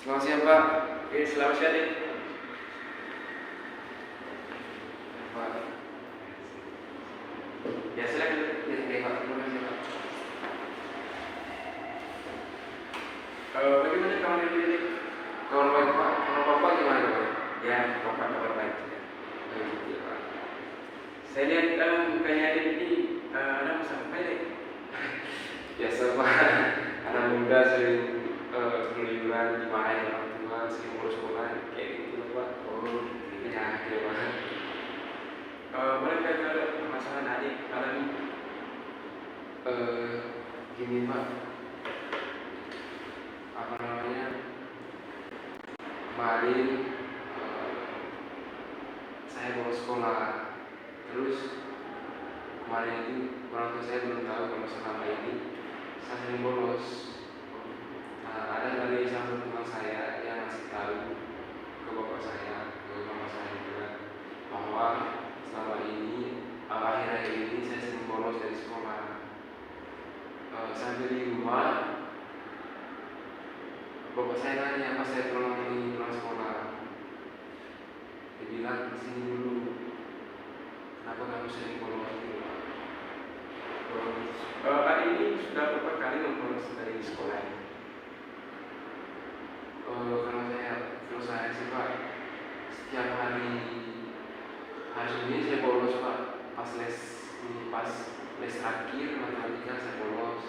Selamat siang Pak. Selamat siang nih. Pak. Ya silakan. Ya Pak. Terima kasih Pak. Bagaimana kawan ini? Kawan baik Pak. Kawan Bapak gimana Pak? Ya, Bapak kabar baik. Ya, Pak. Saya lihat kayaknya ini ada masalah baik. Biasa Pak. Anak muda sering keluyuran dimarahin orang tua, sering ngurus sekolah kayak gitu Pak. Oh, ya, gitu Pak. Mereka ada permasalahan adik alami gini Pak, apa namanya, kemarin saya bolos sekolah, terus kemarin itu orang tua saya belum tahu kalau selama ini saya sering bolos. Ada dari salah satu teman saya yang ngasih tahu ke bapak saya, ke mama saya juga, bahwa selama ini akhir-akhir ini saya sering bolos dari sekolah. Sampai di rumah bapak saya nanya pas saya pulang sekolah, dia bilang sini dulu, kenapa kamu sering bolos gitu? Hari ini sudah beberapa kali membolos dari sekolah ini. Kalau saya sih Pak, setiap hari ini saya bolos Pak, pas les terakhir matematika saya bolos.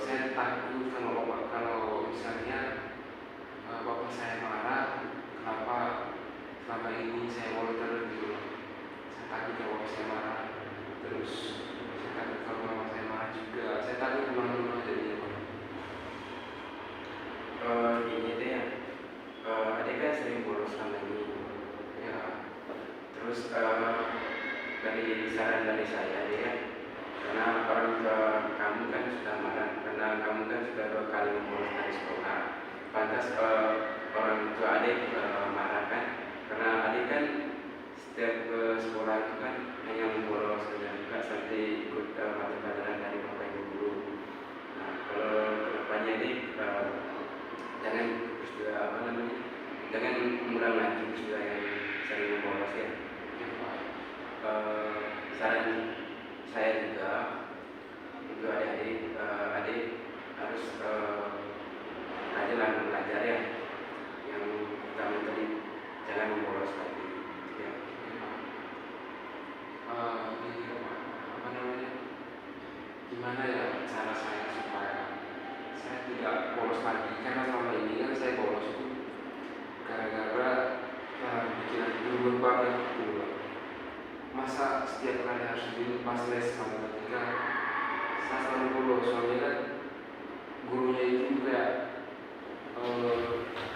Saya takut kalau misalnya bapak saya marah, kenapa selama ini saya bolos terus gitu. Saya takut kalau bapak saya marah, terus saya takut kalau mama saya marah juga. Saya takut pulang rumah jadinya Pak. Ini deh ya, adik kan sering bolos selama ini ya. Terus dari saran dari saya deh ya, karena orang tua kamu kan sudah marah, karena kamu kan sudah 2 kali bolos dari sekolah. Pantas orang tua adik marah kan, karena adik kan setiap ke sekolah itu kan hanya membolos saja, nggak sampai ikut mata pelajaran dari bapak ibu guru. Nah, kalau kedepannya ini jangan jangan mengulang lagi juga yang sering membolos ya. Saran saya juga untuk adik-adik, adik harus rajin belajar ya. Yang pertama tadi jangan membolos lagi ya. Ini apa namanya, gimana ya cara saya supaya saya tidak bolos lagi, karena selama ini kan saya bolos itu gara-gara pikiran dulu banget dulu. Masa setiap kali harus pas les matematika saya selalu bolos, soalnya kan gurunya itu kayak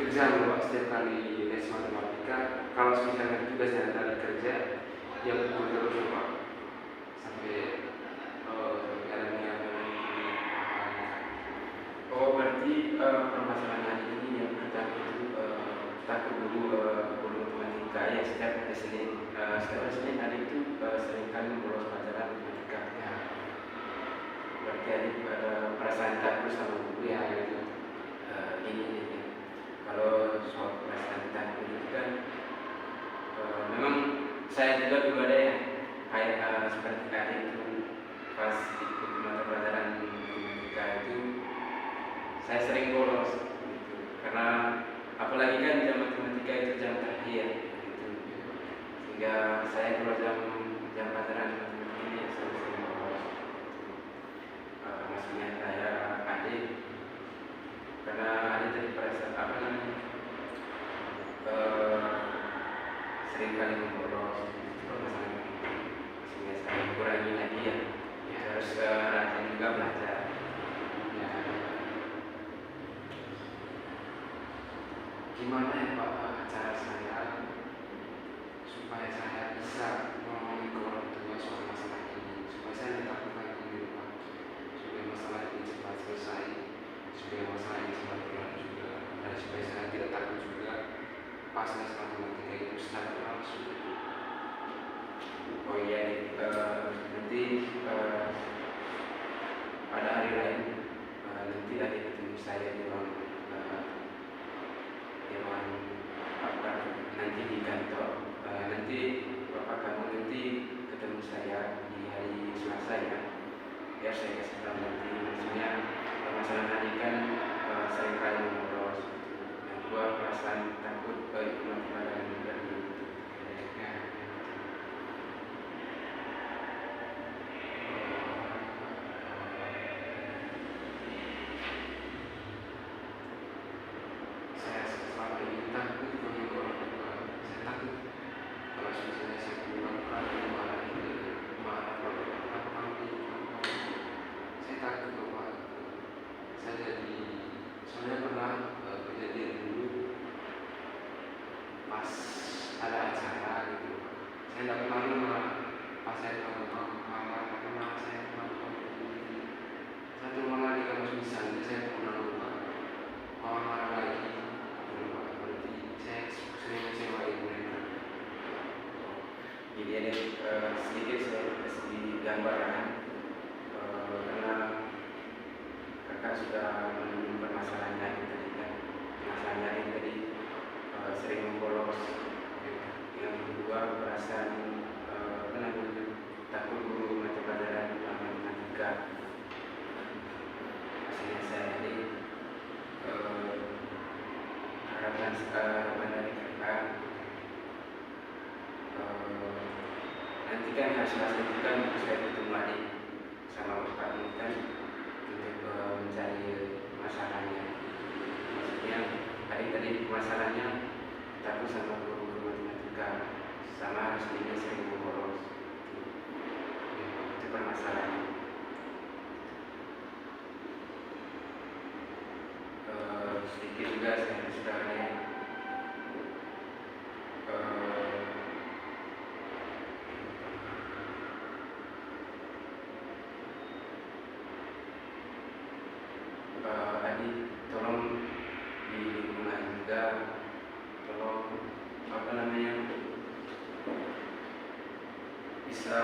kerjaan Pak, setiap kali les matematika kalau misalnya tugasnya dari kerja dia pukul terus Pak, sampai ada niat. Oh, berarti permasalahan ini yang pertama itu takut dulu matematika ya. Setiap hari Senin ada itu sering kali bolos pelajaran matematika ya. Berarti ada perasaan takut sama guru ya gitu. Ini kalau soal perasaan takut itu kan memang saya juga dulu ada ya, kayak seperti tadi itu pas ikut mata pelajaran matematika itu saya sering bolos gitu. Karena apalagi kan jam matematika itu jam terakhir gitu. Sehingga saya kalau jam pelajaran matematika ini saya sering bolos. Maksudnya saya adik, karena adik tadi perasaan apa namanya, sering kali membolos sehingga saya kurangi lagi ya. Harus rajin juga belajar ya. Gimana ya Pak cara saya supaya saya bisa ngomongin ke orang tua soal masalah ini, supaya saya tidak takut lagi di rumah, supaya masalah ini cepat selesai, supaya masalah ini cepat kelar juga, dan supaya saya tidak takut juga pas les matematika itu secara langsung. Oh iya, nanti pada hari lain nanti ada ketemu saya di saya tidak kemarin malah pas saya tahu malah saya satu malah di kampus bisa saya pernah lupa marah lagi berarti saya sering kecewa ibu mereka. Jadi ada sedikit saya kasih gambaran karena kakak sudah menemukan permasalahannya tadi kan, masalahnya ini tadi sering membolos. Yang kedua perasaan takut guru mata pelajaran matematika. Hasilnya saya tadi harapan dari kakak nanti kan hasil itu kan saya ketemu lagi sama bapak ini kan untuk mencari masalahnya. Maksudnya tadi masalahnya takut sama guru matematika sama harus ini sering bolos. Itu permasalahannya. Sedikit juga saya sudah lihat adik tolong di lingkungan juga tolong bisa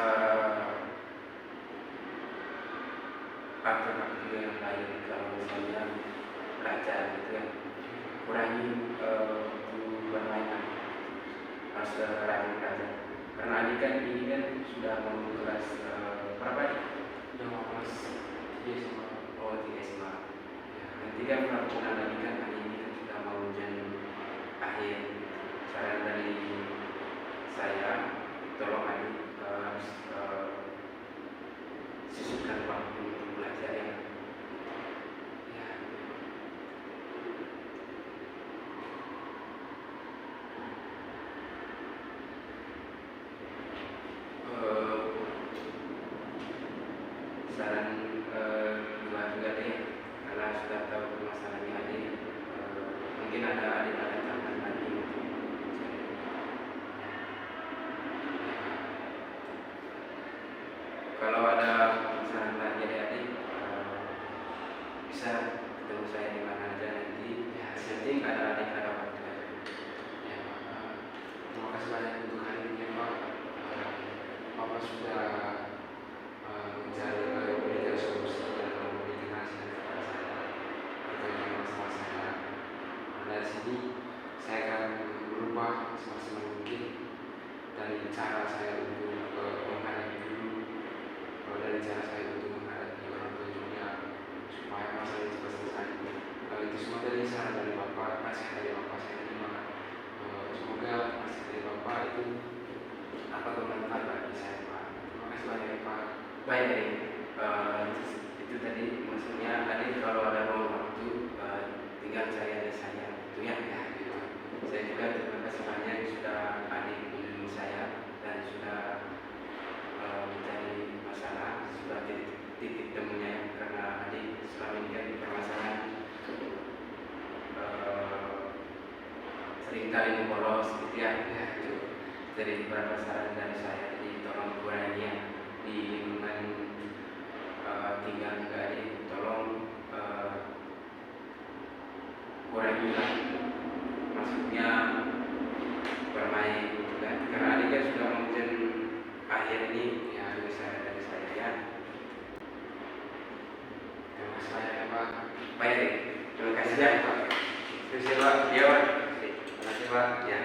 aktor-aktor yang lain kalau misalnya belajar gitu ya, kurangi waktu bermain, harus rajin belajar karena adik kan ini kan sudah mau kelas berapa nih? Udah mau kelas 3 SMA. Oh 3 SMA ya, nanti kan perhubungan lagi kan hari ini kan sudah mau ujian akhir. Saran dari saya tolong adik harus sisihkan waktu untuk belajar ya. Saran kedua juga deh, karena sudah tahu permasalahannya adik, mungkin ada tambahan lagi untuk kalau ada permasalahan lagi adik bisa ketemu saya di mana aja nanti. Ya, penting ada adik ada waktu. Ya, terima kasih banyak untuk hari ini ya Pak. Bapak sudah mencari memberikan solusi dan memberikan nasihat kepada saya terkait masalah saya. Dari sini saya akan berubah semaksimal mungkin dari cara saya untuk menghadapi guru, dari cara saya untuk menghadapi orang tua juga supaya masalah ini cepat selesai. Itu semua dari saran dari Bapak, nasihat dari Bapak saya terima. Semoga nasihat dari Bapak itu apa bermanfaat bagi saya Pak. Terima kasih banyak ya Pak. Baik, itu tadi maksudnya tadi kalau ada waktu tinggal saya itu ya. Gitu. Saya juga terima kasih banyak sudah adik bimbing saya dan sudah mencari masalah, sudah titik temunya karena adik selama ini kan permasalahan seringkali membolos gitu ya. Itu jadi beberapa saran dari saya, jadi tolong kurangi di lingkungan tinggal juga adik, tolong kurangi lah, maksudnya bermain gitu kan, karena adik kan sudah mengujian akhir ini ya, itu saran dari saya ya. Terima kasih banyak ya Pak. Baik, terima kasih ya Pak. Terima kasih Pak. Ya Pak. Terima kasih Pak. Ya.